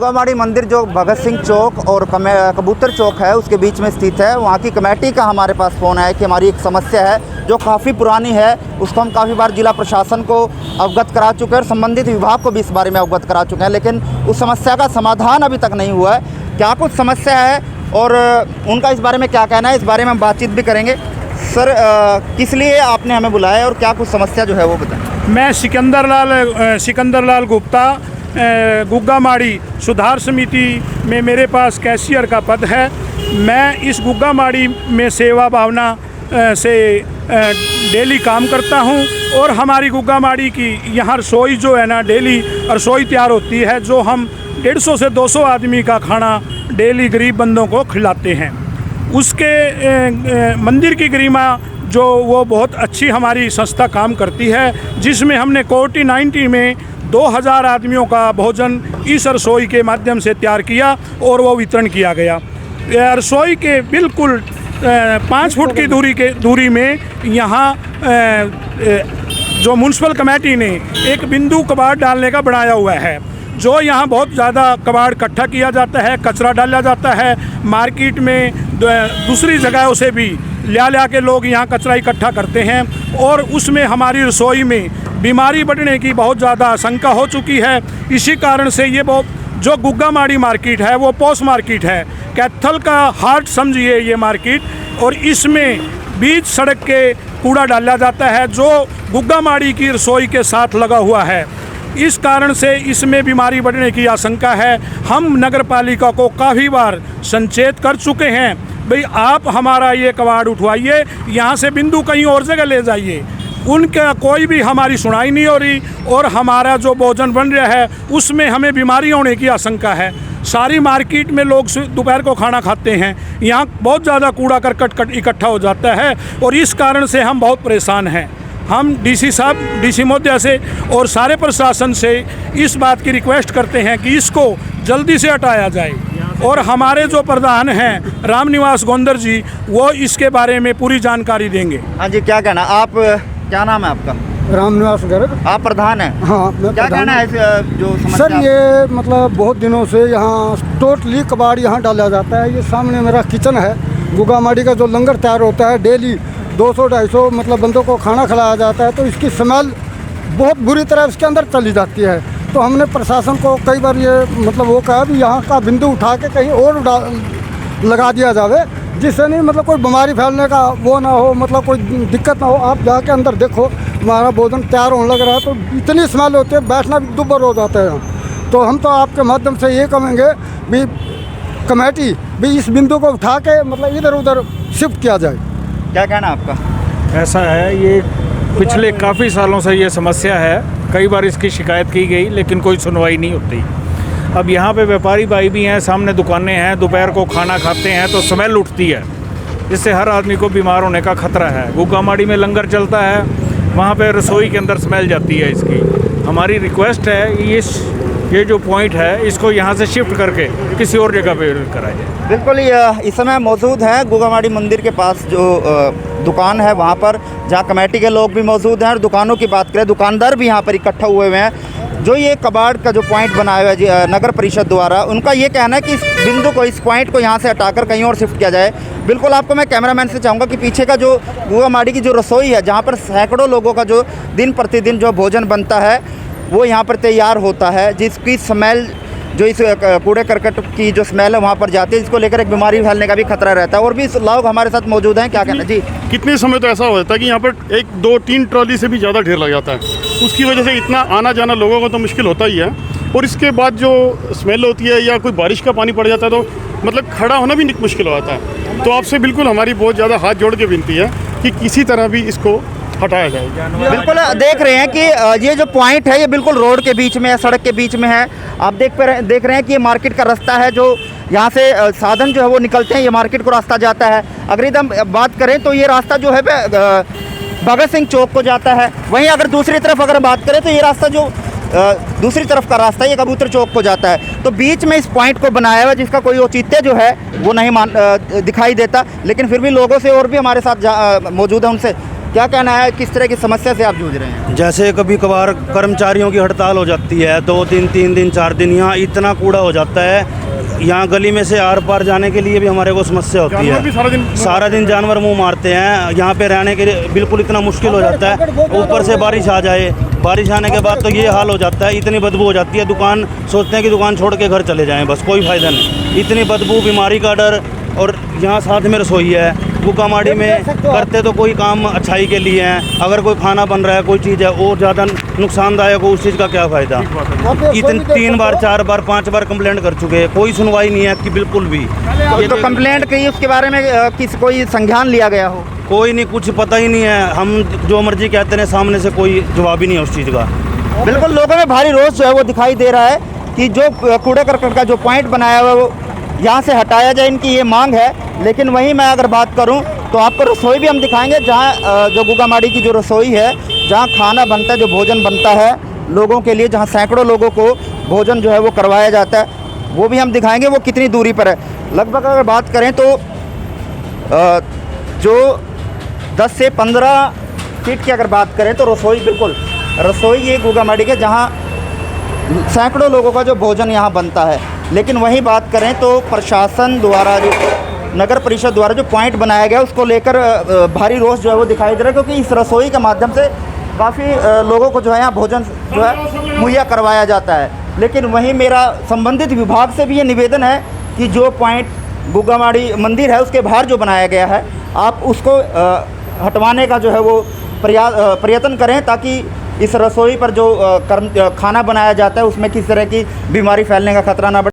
गुगामाड़ी मंदिर जो भगत सिंह चौक और कबूतर चौक है उसके बीच में स्थित है। वहाँ की कमेटी का हमारे पास फ़ोन है कि हमारी एक समस्या है जो काफ़ी पुरानी है, उसको हम काफ़ी बार जिला प्रशासन को अवगत करा चुके हैं और संबंधित विभाग को भी इस बारे में अवगत करा चुके हैं, लेकिन उस समस्या का समाधान अभी तक नहीं हुआ है। क्या कुछ समस्या है और उनका इस बारे में क्या कहना है, इस बारे में हम बातचीत भी करेंगे। सर, किस लिए आपने हमें बुलाया है और क्या कुछ समस्या जो है वो बताएं। मैं सिकंदर लाल गुप्ता, गुगामाड़ी सुधार समिति में मेरे पास कैशियर का पद है। मैं इस गुगामाड़ी में सेवा भावना से डेली काम करता हूं और हमारी गुगामाड़ी की यहाँ रसोई जो है ना, डेली रसोई तैयार होती है जो हम 150 से 200 आदमी का खाना डेली गरीब बंदों को खिलाते हैं। उसके मंदिर की गरिमा जो वो बहुत अच्छी हमारी संस्था काम करती है, जिसमें हमने कोविड-19 में 2000 आदमियों का भोजन इस रसोई के माध्यम से तैयार किया और वो वितरण किया गया। रसोई के बिल्कुल 5 फुट की दूरी में यहाँ जो म्यूनसिपल कमेटी ने एक बिंदु कबाड़ डालने का बनाया हुआ है, जो यहाँ बहुत ज़्यादा कबाड़ इकट्ठा किया जाता है, कचरा डाला जाता है। मार्केट में दूसरी जगहों से भी ला के लोग यहाँ कचरा इकट्ठा करते हैं और उसमें हमारी रसोई में बीमारी बढ़ने की बहुत ज़्यादा आशंका हो चुकी है। इसी कारण से ये बहुत जो गुगामाड़ी मार्केट है वो पॉश मार्केट है, कैथल का हार्ट समझिए ये मार्केट, और इसमें बीच सड़क के कूड़ा डाला जाता है जो गुगामाड़ी की रसोई के साथ लगा हुआ है। इस कारण से इसमें बीमारी बढ़ने की आशंका है। हम नगर पालिका को काफ़ी बार संचेत कर चुके हैं, भाई आप हमारा ये कबाड़ उठवाइए, यहाँ से बिंदु कहीं और जगह ले जाइए। उनका कोई भी हमारी सुनाई नहीं हो रही और हमारा जो भोजन बन रहा है उसमें हमें बीमारी होने की आशंका है। सारी मार्केट में लोग दोपहर को खाना खाते हैं, यहाँ बहुत ज़्यादा कूड़ा करकट इकट्ठा हो जाता है और इस कारण से हम बहुत परेशान हैं। हम डीसी साहब, डीसी महोदय से और सारे प्रशासन से इस बात की रिक्वेस्ट करते हैं कि इसको जल्दी से हटाया जाए और हमारे जो प्रधान हैं रामनिवास गोंदर जी, वो इसके बारे में पूरी जानकारी देंगे। हाँ जी, क्या कहना आप, क्या नाम है आपका? रामनिवास गर्ग। आप प्रधान हैं? हाँ, मैं क्या कहना है जो समस्या? सर, ये मतलब बहुत दिनों से यहाँ टोटली कबाड़ यहाँ डाला जाता है। ये सामने मेरा किचन है। गुगामाड़ी का जो लंगर तैयार होता है, डेली 200-250 मतलब बंदों को खाना खिलाया जाता है, तो इसकी स्मेल बहुत बुरी तरह इसके अंदर चली जाती है। तो हमने प्रशासन को कई बार ये मतलब वो कहा भी यहाँ का बिंदु उठा के कहीं और लगा दिया जावे, जिससे नहीं मतलब कोई बीमारी फैलने का वो ना हो, मतलब कोई दिक्कत ना हो। आप जाके अंदर देखो, हमारा भोजन तैयार होने लग रहा है तो इतनी स्मेल होती है, बैठना भी दुब्बर हो जाता है यहाँ। तो हम तो आपके माध्यम से ये कहेंगे भी कमेटी भी इस बिंदु को उठा के मतलब इधर उधर शिफ्ट किया जाए। क्या कहना आपका? ऐसा है, ये पिछले काफ़ी सालों से ये समस्या है। कई बार इसकी शिकायत की गई लेकिन कोई सुनवाई नहीं होती। अब यहाँ पे व्यापारी भाई भी हैं, सामने दुकानें हैं, दोपहर को खाना खाते हैं तो स्मेल उठती है, जिससे हर आदमी को बीमार होने का खतरा है। गुगामाड़ी में लंगर चलता है, वहाँ पे रसोई के अंदर स्मेल जाती है इसकी। हमारी रिक्वेस्ट है ये जो पॉइंट है इसको यहाँ से शिफ्ट करके किसी और जगह पे कराया जाए। बिल्कुल, इस समय मौजूद है गुगामाड़ी मंदिर के पास जो दुकान है वहाँ पर, जहाँ कमेटी के लोग भी मौजूद हैं। और दुकानों की बात करें, दुकानदार भी यहाँ पर इकट्ठा हुए हैं। जो ये कबाड़ का जो पॉइंट बनाया हुआ है नगर परिषद द्वारा, उनका ये कहना है कि इस बिंदु को, इस पॉइंट को यहाँ से हटाकर कहीं और शिफ्ट किया जाए। बिल्कुल, आपको मैं कैमरामैन से चाहूँगा कि पीछे का जो गुगामाड़ी की जो रसोई है, जहाँ पर सैकड़ों लोगों का जो दिन प्रतिदिन जो भोजन बनता है वो यहाँ पर तैयार होता है, जिसकी स्मेल, जो इस कूड़े करकट की जो स्मेल है वहाँ पर जाती है, जिसको लेकर एक बीमारी फैलने का भी खतरा रहता है। और भी लोग हमारे साथ मौजूद हैं, क्या कहना जी? कितने समय तो ऐसा हो जाता है कि यहाँ पर 1, 2, 3 ट्रॉली से भी ज़्यादा ढेर लग जाता है। उसकी वजह से इतना आना जाना लोगों को तो मुश्किल होता ही है। और इसके बाद जो स्मेल होती है या कोई बारिश का पानी पड़ जाता है तो मतलब खड़ा होना भी मुश्किल हो जाता है। तो आपसे बिल्कुल हमारी बहुत ज़्यादा हाथ जोड़ के विनती है कि किसी तरह भी इसको हटाया जाए। बिल्कुल, देख रहे हैं कि ये जो पॉइंट है ये बिल्कुल रोड के बीच में है, सड़क के बीच में है। आप देख रहे हैं कि ये मार्केट का रास्ता है, जो यहाँ से साधन जो है वो निकलते हैं, ये मार्केट को रास्ता जाता है। अगर एकदम बात करें तो ये रास्ता जो है भगत सिंह चौक को जाता है। वहीं अगर दूसरी तरफ अगर बात करें तो ये रास्ता जो दूसरी तरफ का रास्ता ये कबूतर चौक को जाता है। तो बीच में इस पॉइंट को बनाया हुआ, जिसका कोई औचित्य जो है वो नहीं दिखाई देता, लेकिन फिर भी लोगों से और भी हमारे साथ मौजूद है, उनसे क्या कहना है, किस तरह की समस्या से आप जूझ रहे हैं? जैसे कभी कभार कर्मचारियों की हड़ताल हो जाती है, 2 दिन 3 दिन 4 दिन, यहाँ इतना कूड़ा हो जाता है, यहाँ गली में से आर पार जाने के लिए भी हमारे को समस्या होती जानवर भी है। सारा दिन जानवर मुंह मारते हैं, यहाँ पे रहने के लिए बिल्कुल इतना मुश्किल हो जाता है। ऊपर से बारिश आ जाए, बारिश आने के बाद तो ये हाल हो जाता है, इतनी बदबू हो जाती है, दुकान सोचते हैं कि दुकान छोड़ के घर चले जाएं, बस कोई फ़ायदा नहीं, इतनी बदबू, बीमारी का डर। और यहाँ साथ में रसोई है, गुग्गामाड़ी में करते तो कोई काम अच्छाई के लिए हैं, अगर कोई खाना बन रहा है, कोई चीज़ है और ज़्यादा नुकसानदायक हो, उस चीज़ का क्या फ़ायदा। इतनी 3 बार 4 बार 5 बार कंप्लेंट कर चुके हैं, कोई सुनवाई नहीं है कि बिल्कुल भी। ये तो कंप्लेंट की, उसके बारे में किसी कोई संज्ञान लिया गया हो? कोई नहीं, कुछ पता ही नहीं है, हम जो मर्जी कहते हैं, सामने से कोई जवाब ही नहीं है उस चीज़ का। बिल्कुल, लोगों में भारी रोष जो है वो दिखाई दे रहा है कि जो कूड़े करकट का जो पॉइंट बनाया हुआ है वो यहाँ से हटाया जाए, इनकी ये मांग है। लेकिन वहीं मैं अगर बात करूँ तो आपको रसोई भी हम दिखाएंगे, जहाँ जो गुग्गामाड़ी की जो रसोई है, जहाँ खाना बनता है, जो भोजन बनता है लोगों के लिए, जहाँ सैकड़ों लोगों को भोजन जो है वो करवाया जाता है, वो भी हम दिखाएंगे वो कितनी दूरी पर है। लगभग अगर बात करें तो जो 10 से 15 फीट की अगर बात करें तो रसोई, बिल्कुल रसोई ये गुग्गामाड़ी के, जहाँ सैकड़ों लोगों का जो भोजन यहाँ बनता है। लेकिन वहीं बात करें तो प्रशासन द्वारा, जो नगर परिषद द्वारा जो पॉइंट बनाया गया, उसको लेकर भारी रोष जो है वो दिखाई दे रहा है, क्योंकि इस रसोई के माध्यम से काफ़ी लोगों को जो है यहाँ भोजन जो है मुहैया करवाया जाता है। लेकिन वहीं मेरा संबंधित विभाग से भी ये निवेदन है कि जो पॉइंट गुग्गामाड़ी मंदिर है उसके बाहर जो बनाया गया है, आप उसको हटवाने का जो है वो प्रयत्न करें, ताकि इस रसोई पर जो खाना बनाया जाता है उसमें किसी तरह की बीमारी फैलने का खतरा ना बढ़े।